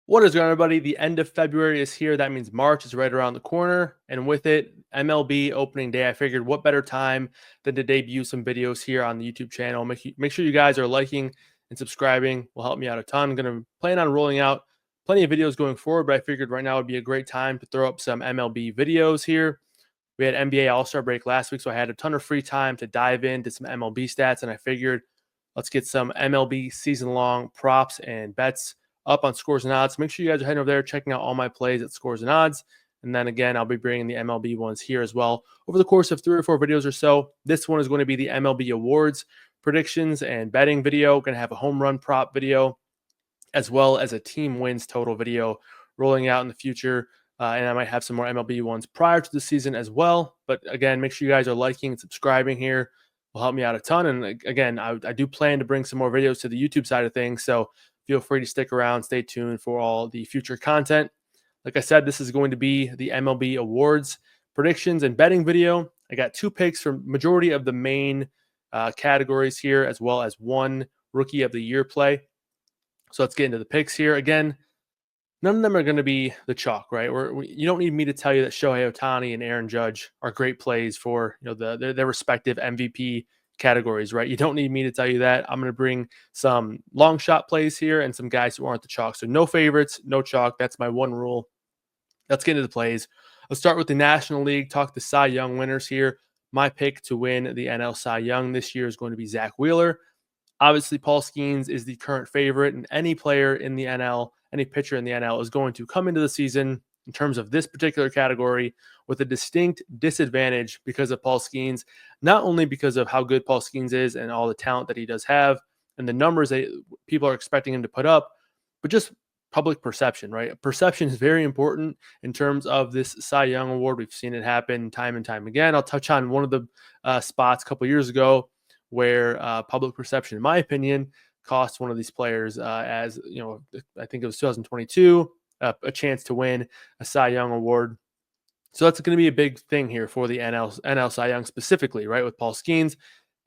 What is going on, everybody? The end of February is here. That means March is right around the corner. And with it, MLB opening day, I figured what better time than to debut some videos here on the YouTube channel. Make sure you guys are liking and subscribing. Will help me out a ton. I'm going to plan on rolling out plenty of videos going forward, but I figured right now would be a great time to throw up some MLB videos here. We had NBA All-Star break last week, so I had a ton of free time to dive into some MLB stats, and I figured let's get some MLB season-long props and bets up on Scores and Odds. Make sure you guys are heading over there, checking out all my plays at Scores and Odds. And then again, I'll be bringing the MLB ones here as well over the course of 3 or 4 videos or so. This one is going to be the MLB awards predictions and betting video. We're going to have a home run prop video as well as a team wins total video rolling out in the future. And I might have some more MLB ones prior to the season as well. But again, make sure you guys are liking and subscribing here. Will help me out a ton. And again, I do plan to bring some more videos to the YouTube side of things. So feel free to stick around, stay tuned for all the future content. Like I said, this is going to be the MLB awards predictions and betting video. I got 2 picks from majority of the main categories here, as well as 1 rookie of the year play. So let's get into the picks here. Again, none of them are going to be the chalk, right? You don't need me to tell you that Shohei Ohtani and Aaron Judge are great plays for their respective MVP categories, right? You don't need me to tell you that. I'm going to bring some long shot plays here and some guys who aren't the chalk. So no favorites, no chalk. That's my one rule. Let's get into the plays. Let's start with the National League. Talk the Cy Young winners here. My pick to win the NL Cy Young this year is going to be Zach Wheeler. Obviously, Paul Skeens is the current favorite, and any player in the NL, any pitcher in the NL is going to come into the season in terms of this particular category with a distinct disadvantage because of Paul Skeens, not only because of how good Paul Skeens is and all the talent that he does have and the numbers that people are expecting him to put up, but just public perception, right? Perception is very important in terms of this Cy Young Award. We've seen it happen time and time again. I'll touch on one of the spots a couple years ago where public perception, in my opinion, cost one of these players, I think it was 2022, a chance to win a Cy Young Award. So that's going to be a big thing here for the NL Cy Young specifically, right, with Paul Skeens.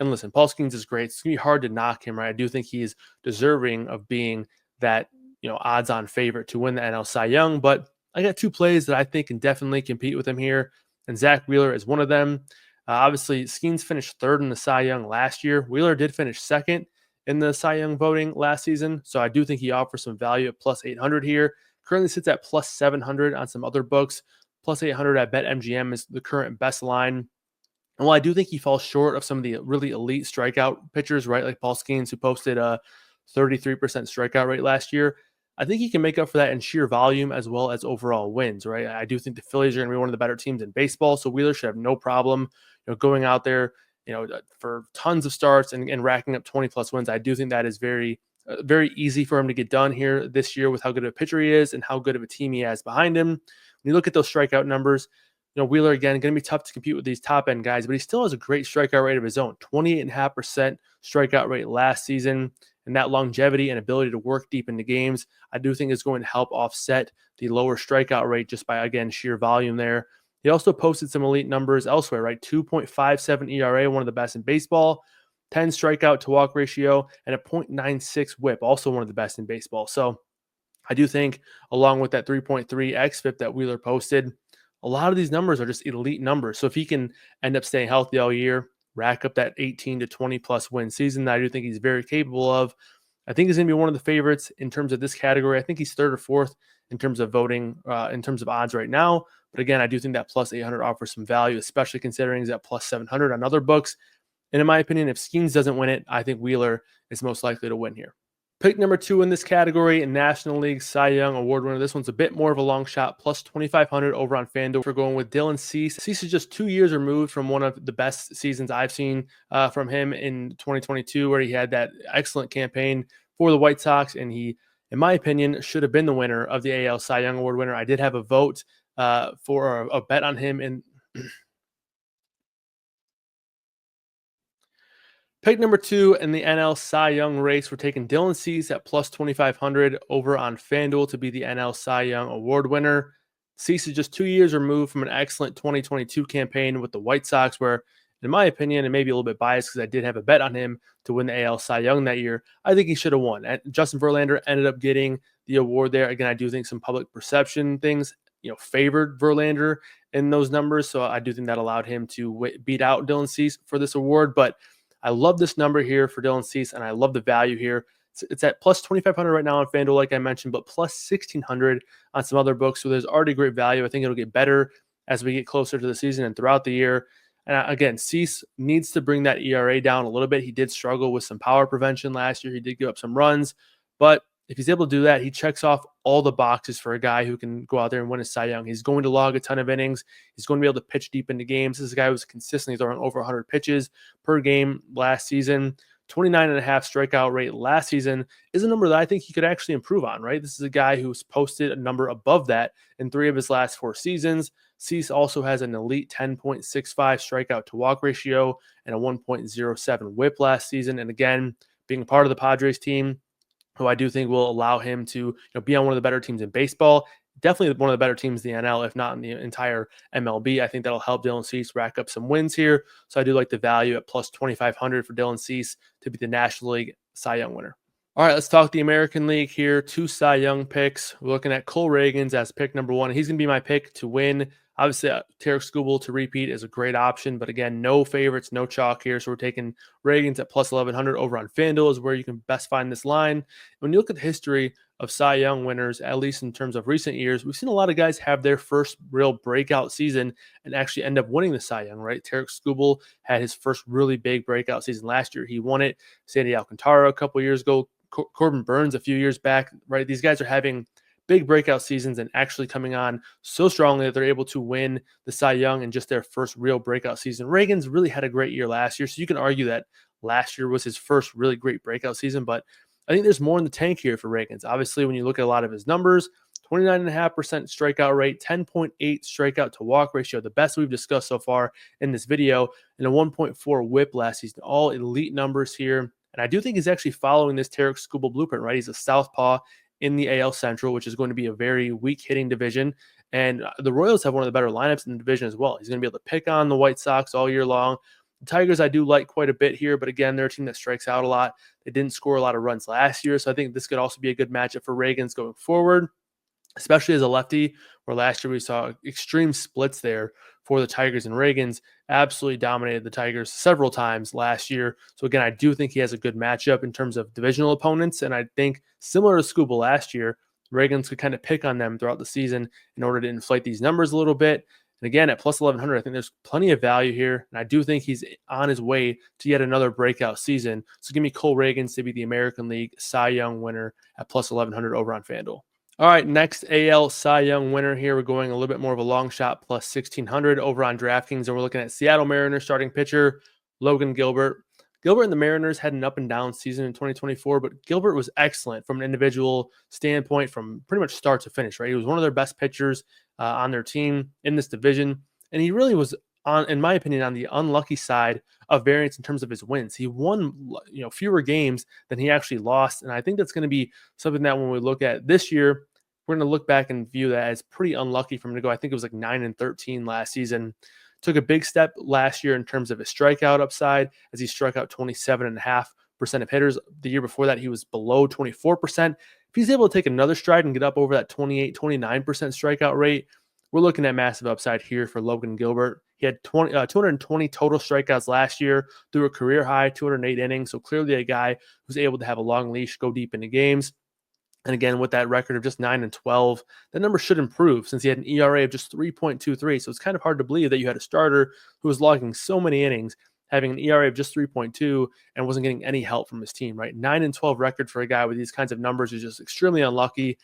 And listen, Paul Skeens is great. It's going to be hard to knock him, right? I do think he's deserving of being that, odds-on favorite to win the NL Cy Young. But I got 2 plays that I think can definitely compete with him here, and Zach Wheeler is one of them. Obviously, Skeens finished 3rd in the Cy Young last year. Wheeler did finish 2nd in the Cy Young voting last season, so I do think he offers some value at plus 800 here. Currently sits at plus 700 on some other books. Plus 800 at BetMGM is the current best line. And while I do think he falls short of some of the really elite strikeout pitchers, right, like Paul Skeens, who posted a 33% strikeout rate last year, I think he can make up for that in sheer volume as well as overall wins, right? I do think the Phillies are going to be one of the better teams in baseball, so Wheeler should have no problem, going out there, for tons of starts and racking up 20+ wins. I do think that is very easy for him to get done here this year with how good of a pitcher he is and how good of a team he has behind him. When you look at those strikeout numbers, Wheeler, again, going to be tough to compete with these top-end guys, but he still has a great strikeout rate of his own, 28.5% strikeout rate last season. And that longevity and ability to work deep into games, I do think is going to help offset the lower strikeout rate just by, again, sheer volume there. He also posted some elite numbers elsewhere, right? 2.57 ERA, one of the best in baseball, 10 strikeout to walk ratio, and a 0.96 whip, also one of the best in baseball. So I do think, along with that 3.3 xFIP that Wheeler posted, a lot of these numbers are just elite numbers. So if he can end up staying healthy all year, rack up that 18 to 20+ win season that I do think he's very capable of, I think he's going to be one of the favorites in terms of this category. I think he's 3rd or 4th in terms of voting, in terms of odds right now. But again, I do think that plus 800 offers some value, especially considering he's at plus 700 on other books. And in my opinion, if Skeens doesn't win it, I think Wheeler is most likely to win here. Pick number 2 in this category, in National League Cy Young Award winner. This one's a bit more of a long shot, plus 2,500 over on FanDuel. We're going with Dylan Cease. Cease is just 2 years removed from one of the best seasons I've seen from him in 2022, where he had that excellent campaign for the White Sox, and he, in my opinion, should have been the winner of the AL Cy Young Award winner. I did have a vote for a bet on him in pick number 2 in the NL Cy Young race. We're taking Dylan Cease at plus 2,500 over on FanDuel to be the NL Cy Young Award winner. Cease is just 2 years removed from an excellent 2022 campaign with the White Sox, where, in my opinion, and maybe a little bit biased because I did have a bet on him to win the AL Cy Young that year, I think he should have won. Justin Verlander ended up getting the award there. Again, I do think some public perception things, favored Verlander in those numbers. So I do think that allowed him to beat out Dylan Cease for this award. But I love this number here for Dylan Cease, and I love the value here. It's at plus 2,500 right now on FanDuel, like I mentioned, but plus 1,600 on some other books. So there's already great value. I think it'll get better as we get closer to the season and throughout the year. And again, Cease needs to bring that ERA down a little bit. He did struggle with some power prevention last year. He did give up some runs, but if he's able to do that, he checks off all the boxes for a guy who can go out there and win a Cy Young. He's going to log a ton of innings. He's going to be able to pitch deep into games. This is a guy who's consistently throwing over 100 pitches per game last season. 29.5 strikeout rate last season is a number that I think he could actually improve on, right? This is a guy who's posted a number above that in 3 of his last 4 seasons. Cease also has an elite 10.65 strikeout to walk ratio and a 1.07 whip last season. And again, being part of the Padres team, who I do think will allow him to be on one of the better teams in baseball, definitely one of the better teams in the NL, if not in the entire MLB. I think that'll help Dylan Cease rack up some wins here. So I do like the value at plus 2,500 for Dylan Cease to be the National League Cy Young winner. All right, let's talk the American League here. 2 Cy Young picks. We're looking at Cole Reagans as pick number 1. He's going to be my pick to win. Obviously, Tarek Skubal to repeat is a great option, but again, no favorites, no chalk here. So we're taking Reagans at plus 1,100 over on FanDuel is where you can best find this line. When you look at the history of Cy Young winners, at least in terms of recent years, we've seen a lot of guys have their first real breakout season and actually end up winning the Cy Young, right? Tarek Skubal had his first really big breakout season last year. He won it. Sandy Alcantara a couple years ago. Corbin Burns a few years back, right? These guys are having big breakout seasons and actually coming on so strongly that they're able to win the Cy Young in just their first real breakout season. Reagans really had a great year last year, so you can argue that last year was his first really great breakout season, but I think there's more in the tank here for Reagans. Obviously, when you look at a lot of his numbers, 29.5% strikeout rate, 10.8 strikeout to walk ratio, the best we've discussed so far in this video, and a 1.4 whip last season. All elite numbers here. And I do think he's actually following this Tarek Skubal blueprint, right? He's a southpaw in the AL Central, which is going to be a very weak hitting division. And the Royals have one of the better lineups in the division as well. He's going to be able to pick on the White Sox all year long. The Tigers I do like quite a bit here, but again, they're a team that strikes out a lot. They didn't score a lot of runs last year, so I think this could also be a good matchup for Reagans going forward, especially as a lefty, where last year we saw extreme splits there for the Tigers, and Reagans absolutely dominated the Tigers several times last year. So again, I do think he has a good matchup in terms of divisional opponents, and I think similar to Skubal last year, Reagans could kind of pick on them throughout the season in order to inflate these numbers a little bit. And again, at plus 1,100, I think there's plenty of value here, and I do think he's on his way to yet another breakout season. So give me Cole Reagans to be the American League Cy Young winner at plus 1,100 over on FanDuel. All right, next AL Cy Young winner here. We're going a little bit more of a long shot, plus 1,600 over on DraftKings, and we're looking at Seattle Mariners starting pitcher Logan Gilbert. Gilbert and the Mariners had an up and down season in 2024, but Gilbert was excellent from an individual standpoint from pretty much start to finish, right? He was one of their best pitchers on their team in this division, and he really was, in my opinion, on the unlucky side of variance in terms of his wins. He won, fewer games than he actually lost, and I think that's going to be something that when we look at this year, we're going to look back and view that as pretty unlucky for him to go. I think it was like 9-13 last season. Took a big step last year in terms of his strikeout upside as he struck out 27.5% of hitters. The year before that, he was below 24%. If he's able to take another stride and get up over that 28, 29% strikeout rate, we're looking at massive upside here for Logan Gilbert. He had 220 total strikeouts last year through a career high, 208 innings. So clearly a guy who's able to have a long leash, go deep into games. And again, with that record of just 9-12, that number should improve since he had an ERA of just 3.23. So it's kind of hard to believe that you had a starter who was logging so many innings, having an ERA of just 3.2 and wasn't getting any help from his team, right? 9-12 record for a guy with these kinds of numbers is just extremely unlucky.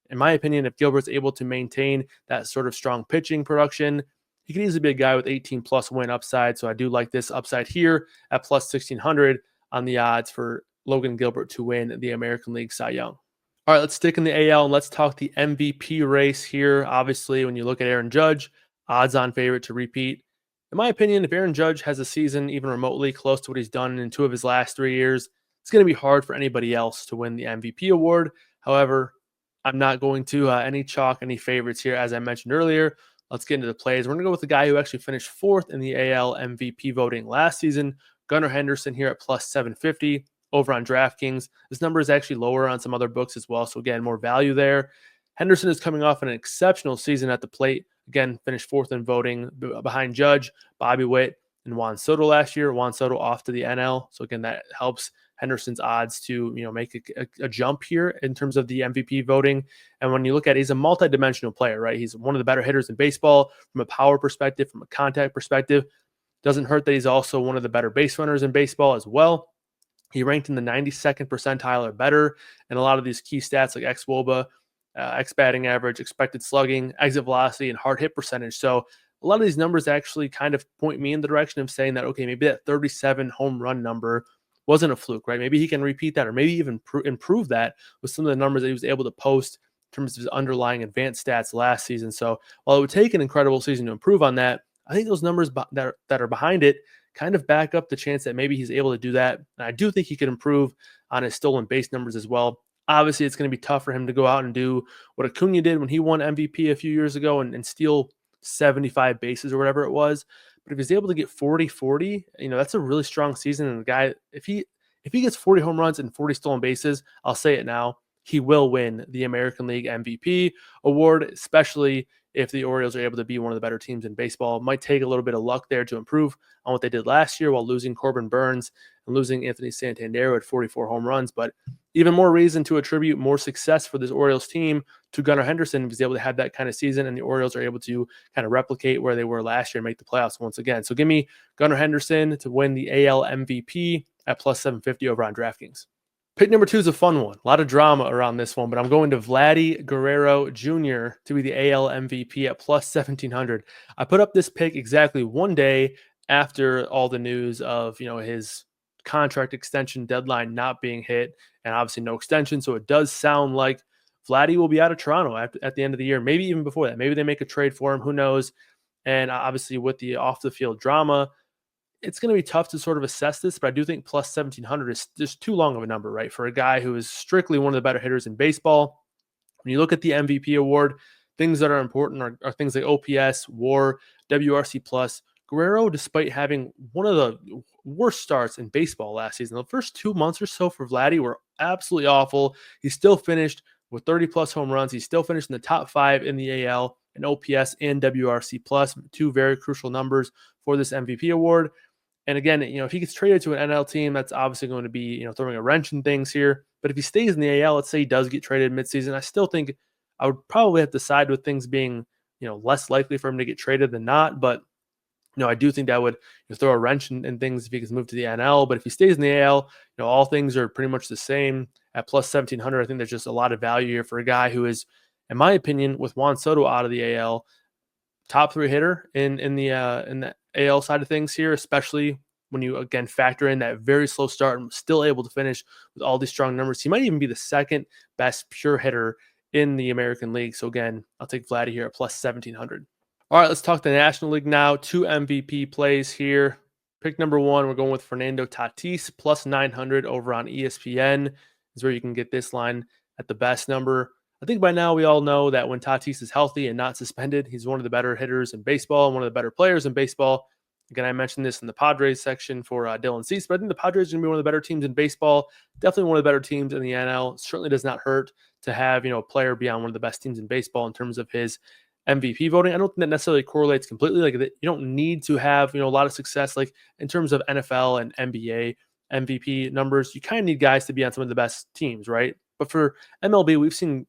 In my opinion, if Gilbert's able to maintain that sort of strong pitching production, he could easily be a guy with 18+ win upside. So I do like this upside here at plus 1,600 on the odds for Logan Gilbert to win the American League Cy Young. All right, let's stick in the AL and let's talk the MVP race here. Obviously, when you look at Aaron Judge, odds-on favorite to repeat. In my opinion, if Aaron Judge has a season even remotely close to what he's done in 2 of his last 3 years, it's going to be hard for anybody else to win the MVP award. However, I'm not going to any chalk, any favorites here, as I mentioned earlier. Let's get into the plays. We're going to go with the guy who actually finished 4th in the AL MVP voting last season, Gunnar Henderson here at plus 750 over on DraftKings. This number is actually lower on some other books as well. So again, more value there. Henderson is coming off an exceptional season at the plate. Again, finished fourth in voting behind Judge, Bobby Witt, and Juan Soto last year. Juan Soto off to the NL. So again, that helps Henderson's odds to make a jump here in terms of the MVP voting. And when you look at it, he's a multi-dimensional player, right? He's one of the better hitters in baseball from a power perspective, from a contact perspective. Doesn't hurt that he's also one of the better base runners in baseball as well. He ranked in the 92nd percentile or better in a lot of these key stats like xWOBA, x-batting average, expected slugging, exit velocity, and hard hit percentage. So a lot of these numbers actually kind of point me in the direction of saying that, okay, maybe that 37 home run number wasn't a fluke, right? Maybe he can repeat that or maybe even improve that with some of the numbers that he was able to post in terms of his underlying advanced stats last season. So while it would take an incredible season to improve on that, I think those numbers that are behind it kind of back up the chance that maybe he's able to do that. And I do think he could improve on his stolen base numbers as well. Obviously, it's going to be tough for him to go out and do what Acuna did when he won MVP a few years ago and steal 75 bases or whatever it was. But if he's able to get 40-40, that's a really strong season. And the guy, if he gets 40 home runs and 40 stolen bases, I'll say it now, he will win the American League MVP award, especially if the Orioles are able to be one of the better teams in baseball. It might take a little bit of luck there to improve on what they did last year while losing Corbin Burns and losing Anthony Santander at 44 home runs. But even more reason to attribute more success for this Orioles team to Gunnar Henderson if he's able to have that kind of season and the Orioles are able to kind of replicate where they were last year and make the playoffs once again. So give me Gunnar Henderson to win the AL MVP at plus 750 over on DraftKings. Pick number 2 is a fun one. A lot of drama around this one, but I'm going to Vladdy Guerrero Jr. to be the AL MVP at plus 1,700. I put up this pick exactly one day after all the news of his contract extension deadline not being hit, and obviously no extension. So it does sound like Vladdy will be out of Toronto at the end of the year, maybe even before that. Maybe they make a trade for him. Who knows? And obviously with the off the field drama, it's going to be tough to sort of assess this, but I do think plus 1,700 is just too long of a number, right? For a guy who is strictly one of the better hitters in baseball. When you look at the MVP award, things that are important are things like OPS, WAR, WRC plus. Guerrero, despite having one of the worst starts in baseball last season, the first 2 months or so for Vladdy were absolutely awful. He still finished with 30 plus home runs. He still finished in the top 5 in the AL in OPS and WRC plus, two very crucial numbers for this MVP award. And again, if he gets traded to an NL team, that's obviously going to be, throwing a wrench in things here. But if he stays in the AL, let's say he does get traded midseason, I still think I would probably have to side with things being, less likely for him to get traded than not. But, I do think that would throw a wrench in things if he gets moved to the NL. But if he stays in the AL, all things are pretty much the same at plus 1,700. I think there's just a lot of value here for a guy who is, in my opinion, with Juan Soto out of the AL, top 3 hitter in the AL side of things here, especially when you again factor in that very slow start and still able to finish with all these strong numbers. He might even be the second best pure hitter in the American League. So again, I'll take Vladdy here at plus 1,700. All right, let's talk the National League now. 2 MVP plays here. Pick number 1, we're going with Fernando Tatis plus 900 over on ESPN. Is where you can get this line at the best number. I think by now we all know that when Tatis is healthy and not suspended, he's one of the better hitters in baseball and one of the better players in baseball. Again, I mentioned this in the Padres section for Dylan Cease, but I think the Padres are going to be one of the better teams in baseball. Definitely one of the better teams in the NL. Certainly does not hurt to have a player be on one of the best teams in baseball in terms of his MVP voting. I don't think that necessarily correlates completely. Like you don't need to have a lot of success like in terms of NFL and NBA MVP numbers. You kind of need guys to be on some of the best teams, right? But for MLB, we've seen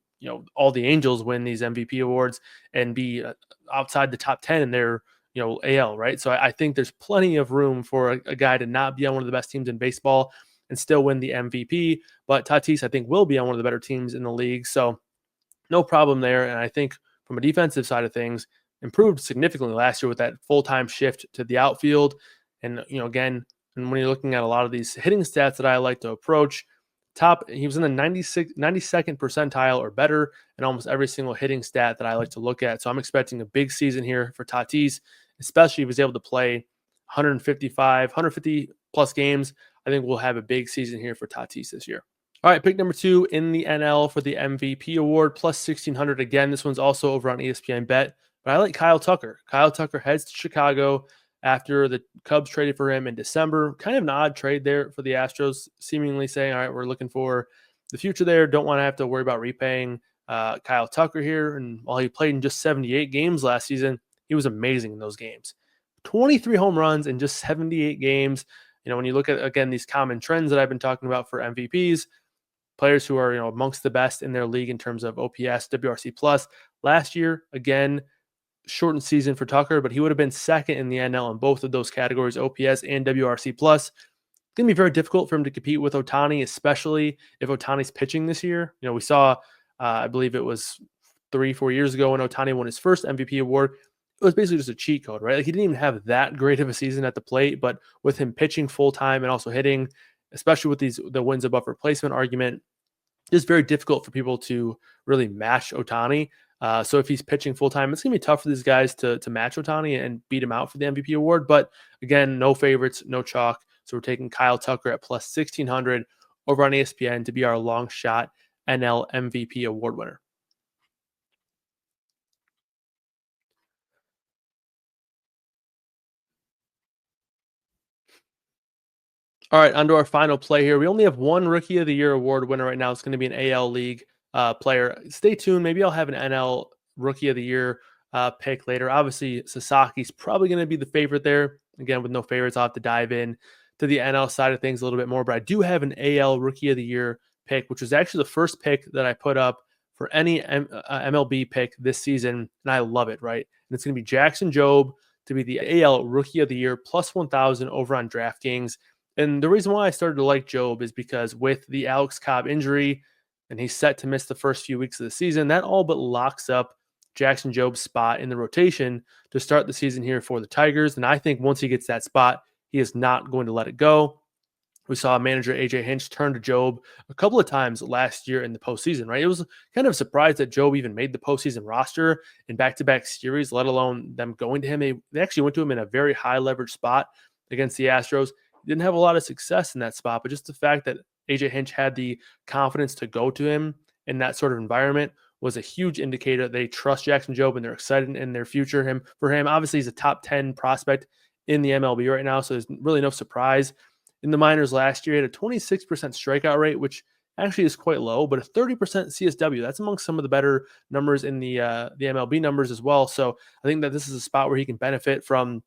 all the Angels win these MVP awards and be outside the top 10 in their AL, right? So I think there's plenty of room for a guy to not be on one of the best teams in baseball and still win the MVP. But Tatis, I think, will be on one of the better teams in the league. So no problem there. And I think from a defensive side of things, improved significantly last year with that full-time shift to the outfield. And, again, and when you're looking at a lot of these hitting stats that I like to approach, he was in the 92nd percentile or better in almost every single hitting stat that I like to look at. So I'm expecting a big season here for Tatis, especially if he's able to play 150 plus games. I think we'll have a big season here for Tatis this year. All right, pick number 2 in the NL for the MVP award, plus 1,600. Again, this one's also over on ESPN Bet, but I like Kyle Tucker. Kyle Tucker heads to Chicago after the Cubs traded for him in December. Kind of an odd trade there for the Astros, seemingly saying, all right, we're looking for the future there. Don't want to have to worry about repaying Kyle Tucker here. And while he played in just 78 games last season, he was amazing in those games. 23 home runs in just 78 games. When you look at, again, these common trends that I've been talking about for MVPs, players who are, amongst the best in their league in terms of OPS, WRC plus. Last year, again, shortened season for Tucker, but he would have been second in the NL in both of those categories, OPS and WRC plus. It's going to be very difficult for him to compete with Ohtani, especially if Ohtani's pitching this year. We saw, I believe it was 3-4 years ago when Ohtani won his first MVP award. It was basically just a cheat code, right? Like, he didn't even have that great of a season at the plate, but with him pitching full time and also hitting, especially with the wins above replacement argument, it's very difficult for people to really match Ohtani. So if he's pitching full time, it's going to be tough for these guys to match Ohtani and beat him out for the MVP award. But again, no favorites, no chalk. So we're taking Kyle Tucker at plus 1,600 over on ESPN to be our long shot NL MVP award winner. All right, on to our final play here. We only have one Rookie of the Year award winner right now. It's going to be an AL League player. Stay tuned. Maybe I'll have an NL Rookie of the Year pick later. Obviously, Sasaki's probably going to be the favorite there. Again, with no favorites, I'll have to dive in to the NL side of things a little bit more. But I do have an AL Rookie of the Year pick, which was actually the first pick that I put up for any MLB pick this season, and I love it, right? And it's going to be Jackson Jobe to be the AL Rookie of the Year, plus 1,000 over on DraftKings. And the reason why I started to like Jobe is because with the Alex Cobb injury, and he's set to miss the first few weeks of the season, that all but locks up Jackson Jobe's spot in the rotation to start the season here for the Tigers. And I think once he gets that spot, he is not going to let it go. We saw manager AJ Hinch turn to Jobe a couple of times last year in the postseason, right? It was kind of a surprise that Jobe even made the postseason roster in back-to-back series, let alone them going to him. They actually went to him in a very high leverage spot against the Astros. Didn't have a lot of success in that spot, but just the fact that AJ Hinch had the confidence to go to him in that sort of environment was a huge indicator that they trust Jackson Jobe and they're excited in their future. For him, obviously, he's a top 10 prospect in the MLB right now, so there's really no surprise. In the minors last year, he had a 26% strikeout rate, which actually is quite low, but a 30% CSW. That's amongst some of the better numbers in the MLB numbers as well. So I think that this is a spot where he can benefit from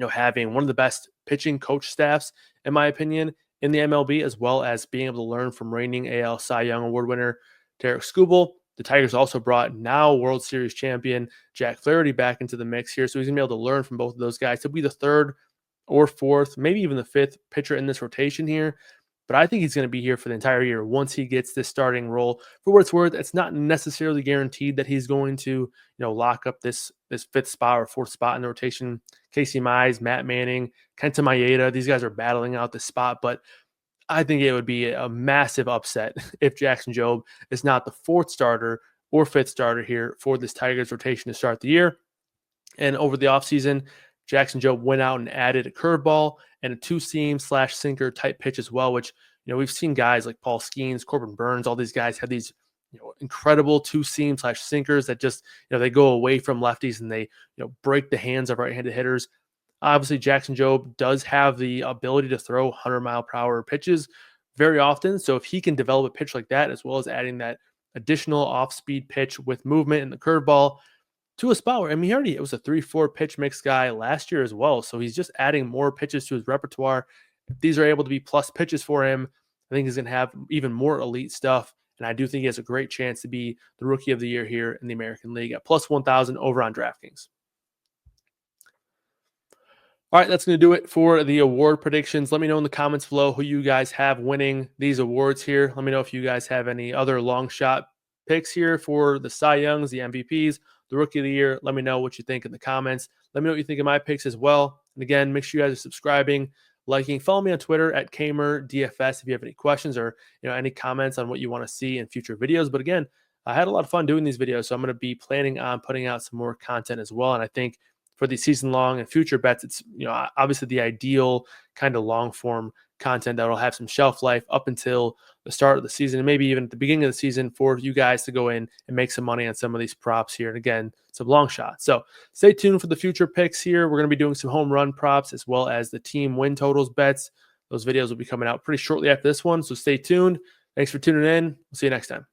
having one of the best pitching coach staffs, in my opinion, in the MLB, as well as being able to learn from reigning AL Cy Young Award winner Tarik Skubal. The Tigers also brought now World Series champion Jack Flaherty back into the mix here, so he's going to be able to learn from both of those guys. He'll be the third or fourth, maybe even the fifth pitcher in this rotation here. But I think he's going to be here for the entire year once he gets this starting role. For what it's worth, it's not necessarily guaranteed that he's going to, lock up this fifth spot or fourth spot in the rotation. Casey Mize, Matt Manning, Kenta Maeda, these guys are battling out this spot. But I think it would be a massive upset if Jackson Jobe is not the fourth starter or fifth starter here for this Tigers rotation to start the year. And over the offseason, Jackson Jobe went out and added a curveball and a two-seam/sinker type pitch as well, which, we've seen guys like Paul Skeens, Corbin Burns, all these guys have these, incredible two-seam/sinkers that just, they go away from lefties and they, break the hands of right-handed hitters. Obviously, Jackson Jobe does have the ability to throw 100-mile-per-hour pitches very often. So if he can develop a pitch like that, as well as adding that additional off-speed pitch with movement in the curveball, to a spot where, it was a 3-4 pitch mix guy last year as well. So he's just adding more pitches to his repertoire. If these are able to be plus pitches for him, I think he's going to have even more elite stuff. And I do think he has a great chance to be the Rookie of the Year here in the American League at plus 1,000 over on DraftKings. All right, that's going to do it for the award predictions. Let me know in the comments below who you guys have winning these awards here. Let me know if you guys have any other long shot picks here for the Cy Youngs, the MVPs, the Rookie of the Year. Let me know what you think in the comments. Let me know what you think of my picks as well. And again, make sure you guys are subscribing, liking, follow me on Twitter at KamerDFS if you have any questions or any comments on what you want to see in future videos. But again, I had a lot of fun doing these videos, so I'm going to be planning on putting out some more content as well. And I think for the season long and future bets, it's, obviously the ideal kind of long form content that will have some shelf life up until the start of the season, and maybe even at the beginning of the season, for you guys to go in and make some money on some of these props here. And again, some long shots. So stay tuned for the future picks here. We're going to be doing some home run props as well as the team win totals bets. Those videos will be coming out pretty shortly after this one, so stay tuned. Thanks for tuning in. We'll see you next time.